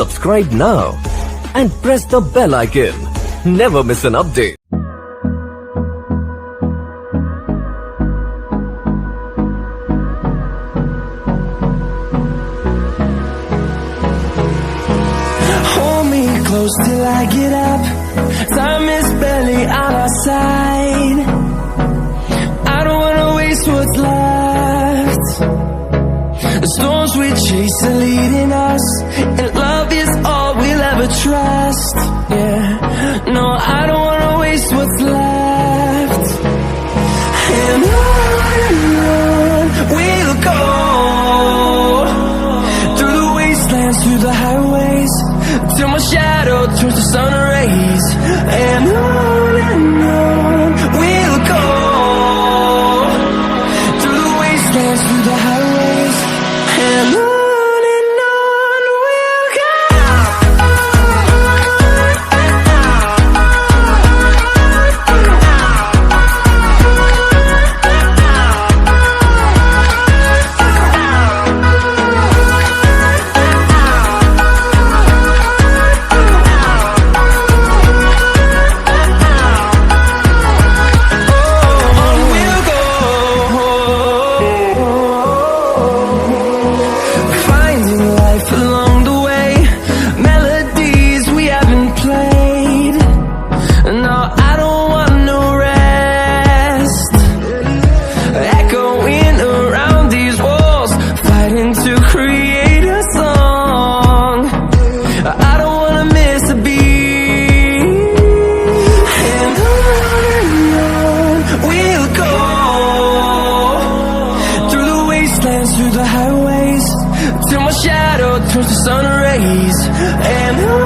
Subscribe now and press the bell icon. Never miss an update. Hold me close till I get up. Time is barely on our side. I don't wanna waste what's left. The storms we chase are leading us, and love is all we'll ever trust. Yeah, no, I don't wanna waste what's left. And on we'll go, through the wastelands, through the highways, till my shadow turns to sun rays. And on we'll go, through the wastelands, through the highways, and on we'll go. To create a song, I don't wanna miss a beat. And on we'll go, through the wastelands, through the highways, till my shadow turns to sun rays. And on